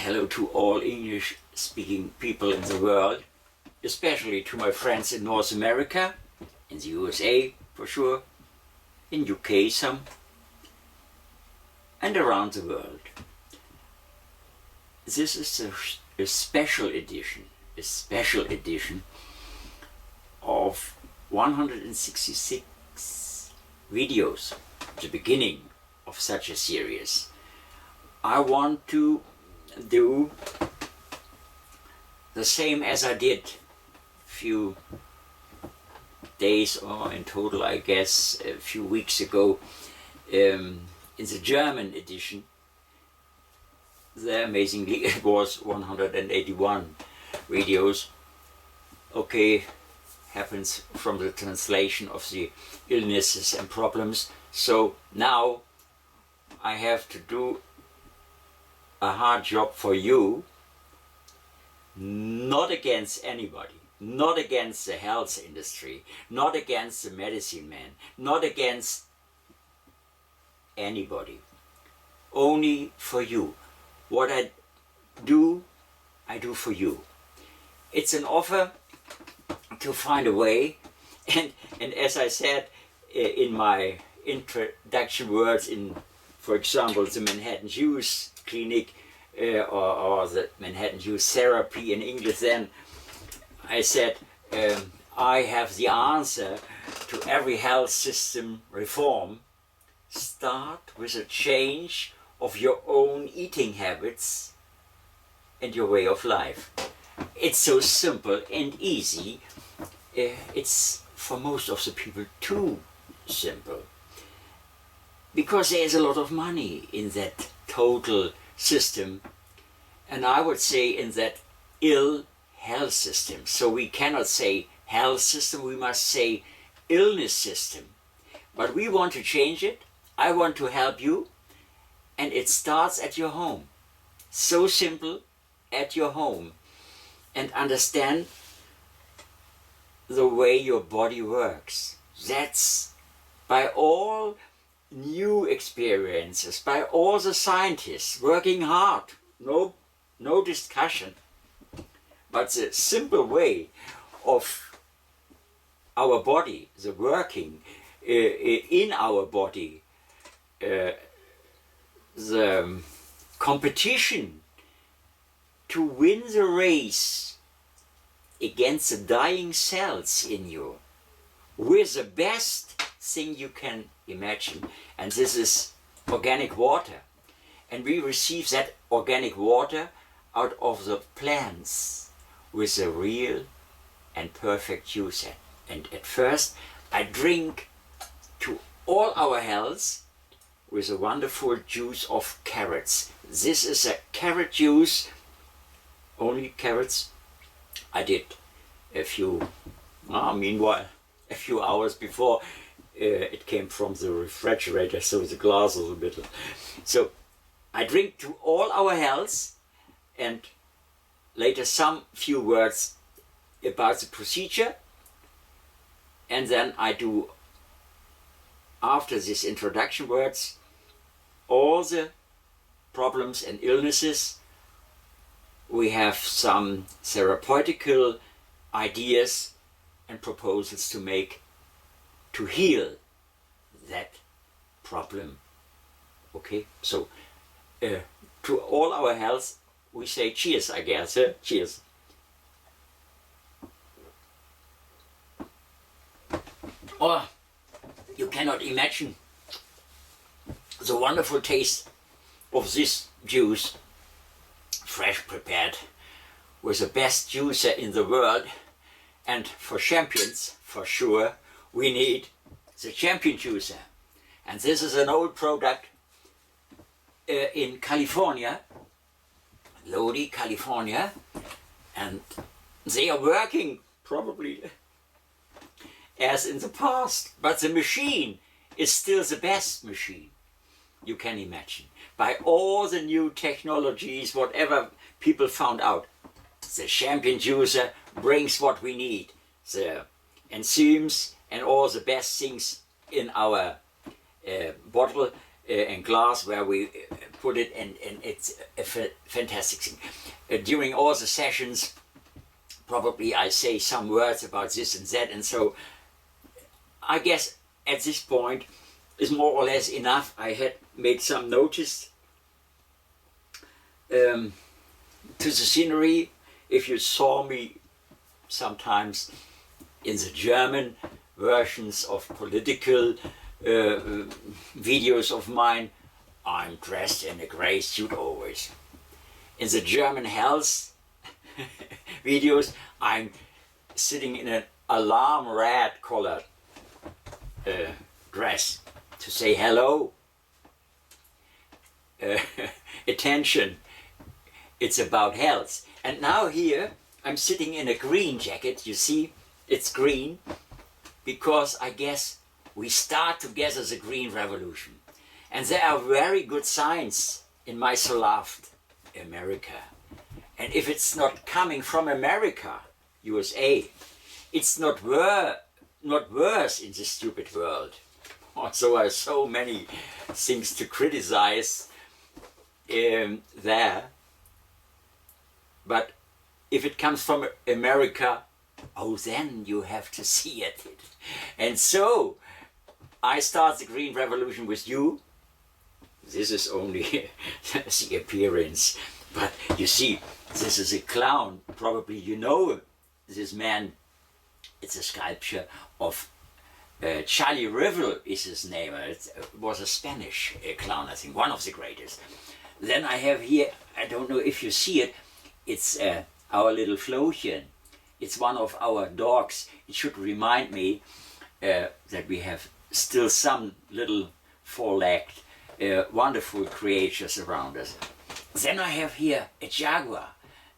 hello to all English-speaking people in the world, especially to my friends in North America, in the USA for sure, in UK some, and around the world. This is a special edition of 166 videos, the beginning of such a series. I want to do the same as I did a few days, or in total I guess a few weeks ago, in the German edition. There, amazingly, it was 181 videos. Okay, happens from the translation of the illnesses and problems. So now I have to do a hard job for you, not against anybody, not against the health industry, not against the medicine man, not against anybody, only for you. What I do for you. It's an offer to find a way, and as I said in my introduction words in, for example, the Manhattan Youth Clinic or the Manhattan Youth Therapy in English, then I said I have the answer to every health system reform. Start with a change of your own eating habits and your way of life. It's so simple and easy. It's for most of the people too simple, because there is a lot of money in that total system, and I would say in that ill health system. So we cannot say health system, we must say illness system. But we want to change it. I want to help you, and it starts at your home. So simple, at your home. And understand the way your body works. That's by all new experiences, by all the scientists working hard, no discussion. But the simple way of our body, the working in our body, the competition to win the race against the dying cells in you with the best thing you can imagine, and this is organic water. And we receive that organic water out of the plants with a real and perfect juice. And at first I drink to all our health with a wonderful juice of carrots. This is a carrot juice, only carrots. I did a few, meanwhile, a few hours before it came from the refrigerator, so the glass was a bit. So I drink to all our health, and later some few words about the procedure, and then I do, after these introduction words, all the problems and illnesses. We have some therapeutical ideas and proposals to make to heal that problem. Okay, so to all our health we say cheers, I guess. Cheers. Oh, you cannot imagine the wonderful taste of this juice, fresh prepared with the best juicer in the world. And for champions, for sure, we need the champion juicer. And this is an old product in California, Lodi, California, and they are working probably as in the past, but the machine is still the best machine you can imagine. By all the new technologies, whatever people found out, the champion juicer brings what we need, the enzymes and all the best things in our bottle and glass where we put it, and it's a fantastic thing. During all the sessions, probably I say some words about this and that, and so I guess at this point is more or less enough. I had made some notice to the scenery. If you saw me sometimes in the German versions of political videos of mine, I'm dressed in a grey suit always. In the German health videos, I'm sitting in an alarm red colored dress to say hello, attention, it's about health. And now here I'm sitting in a green jacket. You see, it's green because I guess we start together the green revolution. And there are very good signs in my so loved America. And if it's not coming from America, USA, it's not worse in this stupid world. Also, there are so many things to criticize there. But if it comes from America, oh, then you have to see it. And so, I start the Green Revolution with you. This is only the appearance. But you see, this is a clown. Probably you know this man. It's a sculpture of Charlie Rivel is his name. It was a Spanish clown, I think, one of the greatest. Then I have here, I don't know if you see it, it's our little Flochen. It's one of our dogs. It should remind me that we have still some little four-legged, wonderful creatures around us. Then I have here a jaguar.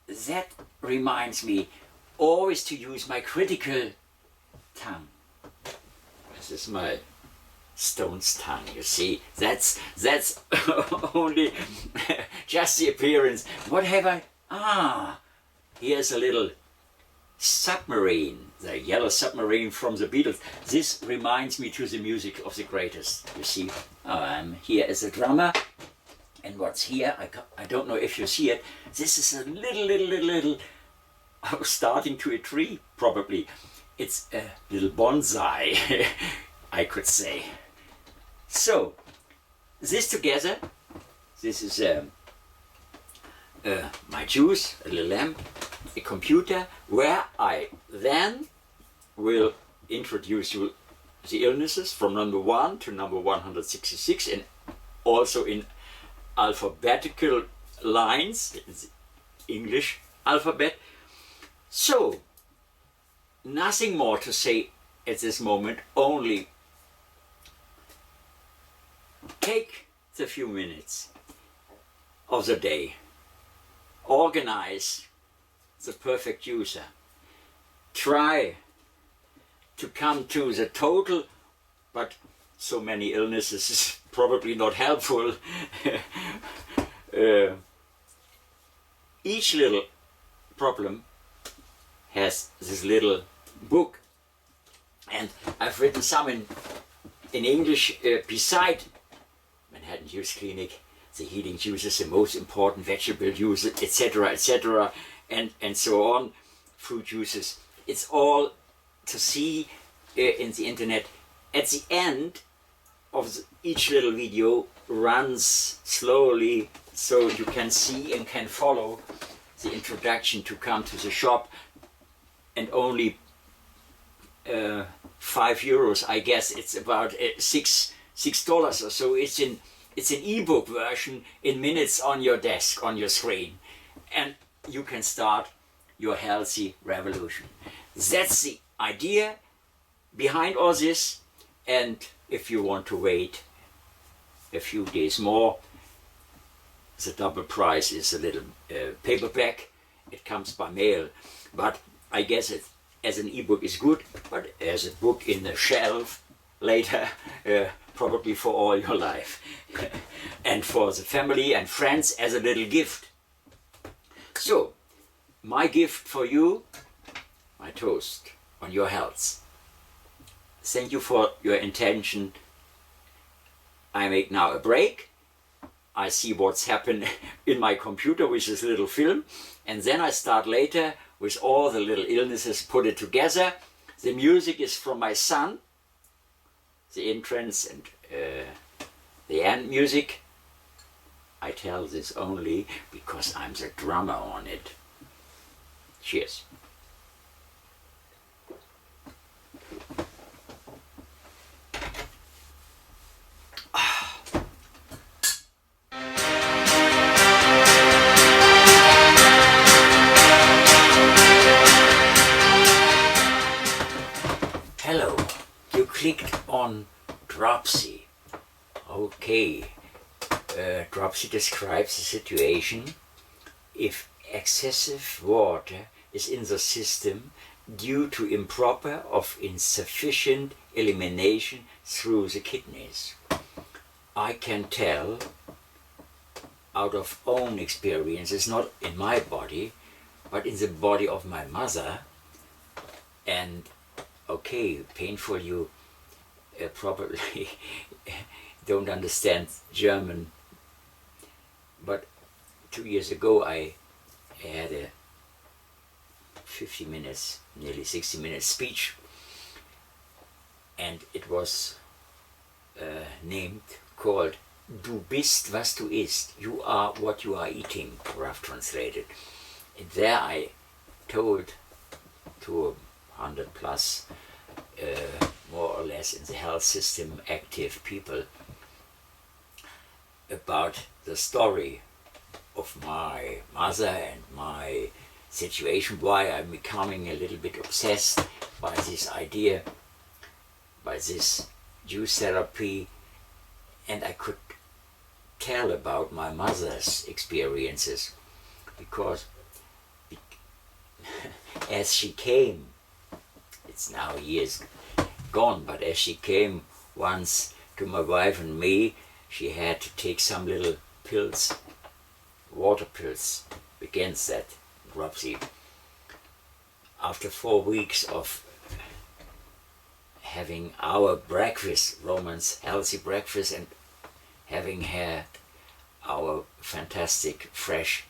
That reminds me always to use my critical tongue. This is my stone's tongue, you see. That's only just the appearance. What have I? Ah, here's a little submarine, the yellow submarine from the Beatles. This reminds me to the music of the greatest, you see. I'm here as a drummer, and what's here, I don't know if you see it, this is a little starting to a tree, probably. It's a little bonsai, I could say. So, this together, this is my juice, a little lamp, a computer, where I then will introduce you the illnesses from number 1 to number 166, and also in alphabetical lines, it's English alphabet. So, nothing more to say at this moment, only take the few minutes of the day, organize the perfect user, try to come to the total, but so many illnesses is probably not helpful. Each little problem has this little book, and I've written some in English beside Manhattan Use Clinic, the healing juices, the most important vegetable juices, etc., etc., and so on, fruit juices. It's all to see in the internet. At the end of each little video runs slowly, so you can see and can follow the introduction to come to the shop, and only €5, I guess. It's about $6 or so. It's an ebook version in minutes on your desk, on your screen, and you can start your healthy revolution. That's the idea behind all this. And if you want to wait a few days more, the double price is a little paperback. It comes by mail, but I guess it as an ebook is good, but as a book in the shelf later, probably for all your life. And for the family and friends as a little gift. So, my gift for you, my toast on your health. Thank you for your attention. I make now a break. I see what's happened in my computer with this little film, and then I start later with all the little illnesses, put it together. The music is from my son, the entrance and the end music. I tell this only because I'm the drummer on it. Cheers. Hello, you clicked on Dropsy. Okay, Dropsy describes the situation if excessive water is in the system due to improper or insufficient elimination through the kidneys. I can tell out of own experiences, not in my body, but in the body of my mother. And okay, painful, you probably don't understand German, but 2 years ago I had a 50 minutes, nearly 60 minutes speech, and it was called Du bist, was du isst. You are what you are eating, rough translated. And there I told to 100 plus, more or less in the health system active people, about the story of my mother and my situation, why I'm becoming a little bit obsessed by this idea, by this juice therapy, and I could tell about my mother's experiences, because as she came, it's now years gone, but as she came once to my wife and me, she had to take some little pills, water pills, against that dropsy. After 4 weeks of having our breakfast, Roman's healthy breakfast, and having had our fantastic fresh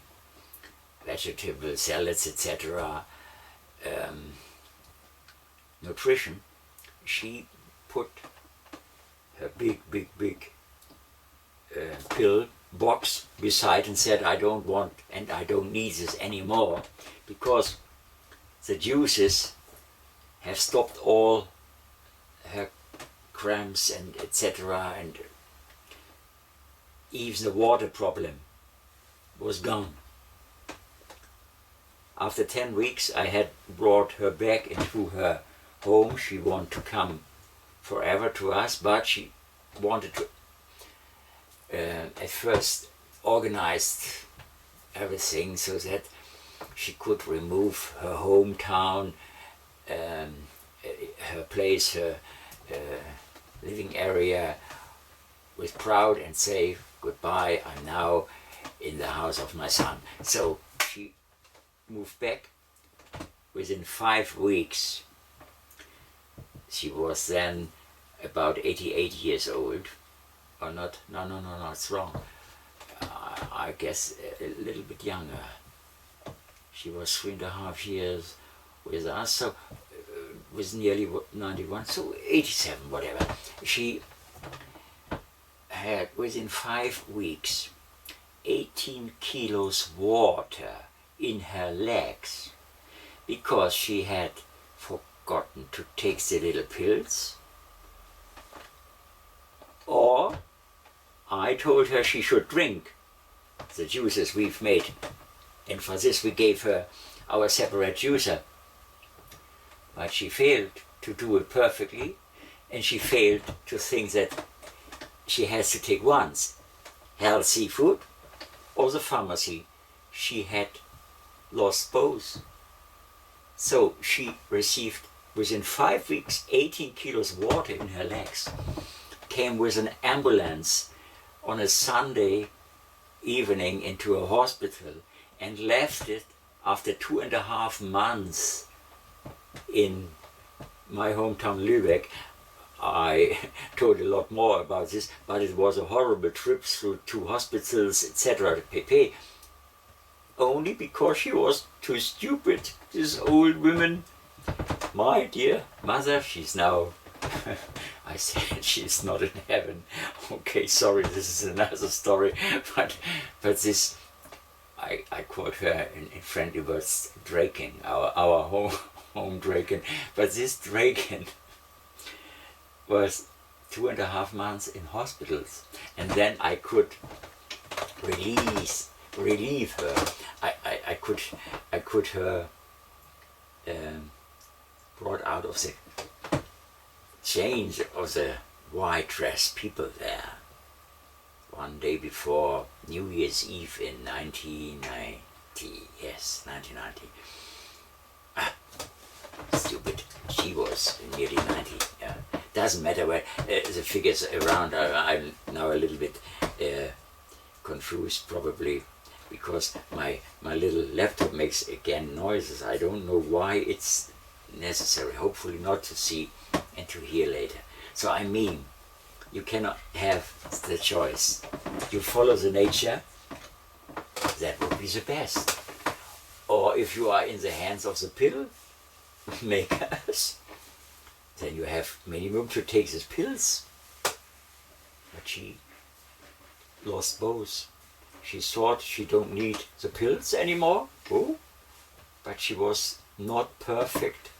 vegetable salads, etc., nutrition, she put her big pill box beside and said, I don't want and I don't need this anymore, because the juices have stopped all her cramps and etc., and even the water problem was gone. After 10 weeks I had brought her back into her home. She wanted to come forever to us, but she wanted to at first organized everything so that she could remove her hometown, her place, her living area, with proud, and say goodbye, I'm now in the house of my son. So she moved back. Within 5 weeks, she was then about 88 years old, or not, no, it's wrong. I guess a little bit younger. She was 3.5 years with us, so was nearly 91, so 87, whatever. She had, within 5 weeks, 18 kilos water in her legs, because she had forgotten to take the little pills, or I told her she should drink the juices we've made, and for this we gave her our separate juicer. But she failed to do it perfectly, and she failed to think that she has to take once healthy food or the pharmacy. She had lost both. So she received, within 5 weeks, 18 kilos water in her legs, came with an ambulance on a Sunday evening into a hospital, and left it after 2.5 months in my hometown Lübeck. I told a lot more about this, but it was a horrible trip through 2 hospitals, etc. pp. Only because she was too stupid, this old woman. My dear mother, she's now, I said she's not in heaven. Okay, sorry, this is another story, but this, I called her in friendly words Draken, our home Draken, but this Draken was 2.5 months in hospitals, and then I could relieve her. I could her brought out of the change of the white dress people there one day before New Year's Eve in 1990. Yes, 1990. Stupid. She was nearly 90. Yeah. Doesn't matter where the figures around. I'm now a little bit confused, probably because my little laptop makes again noises. I don't know why it's necessary. Hopefully not to see and to hear later. So I mean, you cannot have the choice. You follow the nature, that would be the best. Or if you are in the hands of the pill makers, then you have minimum to take these pills. But she lost both. She thought she don't need the pills anymore. Oh, but she was not perfect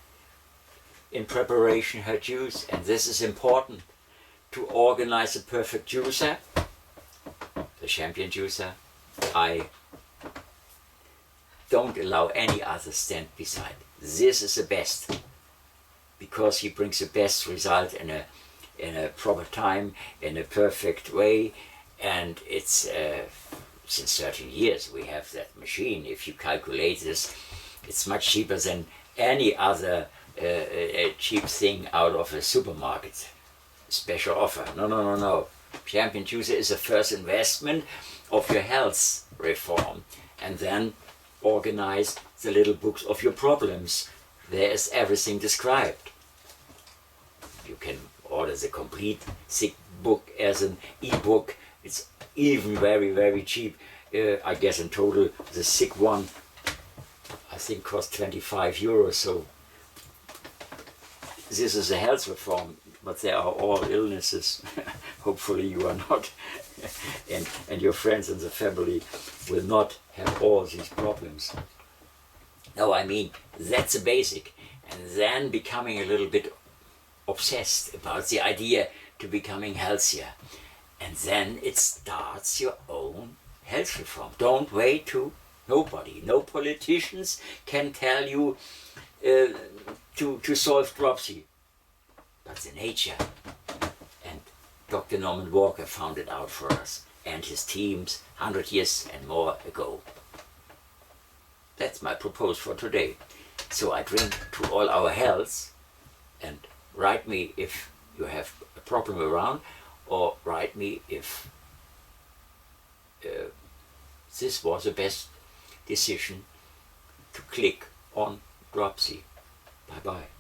in preparation her juice, and this is important to organize a perfect juicer, the champion juicer. I don't allow any other stand beside. This is the best, because he brings the best result in a proper time, in a perfect way, and it's since 13 years we have that machine. If you calculate this, it's much cheaper than any other cheap thing out of a supermarket. Special offer. No. Champion Juicer is the first investment of your health reform, and then organize the little books of your problems. There is everything described. You can order the complete sick book as an e-book. It's even very, very cheap. I guess in total the sick one, I think, costs 25 euros. So this is a health reform, but there are all illnesses. Hopefully you are not, and your friends and the family will not have all these problems. No, I mean, that's a basic. And then becoming a little bit obsessed about the idea to becoming healthier. And then it starts your own health reform. Don't wait to nobody. No politicians can tell you to solve dropsy. But the nature. And Dr. Norman Walker found it out for us, and his teams 100 years and more ago. That's my proposal for today. So I drink to all our health, and write me if you have a problem around, or write me if this was the best decision to click on Dropsy. Bye bye.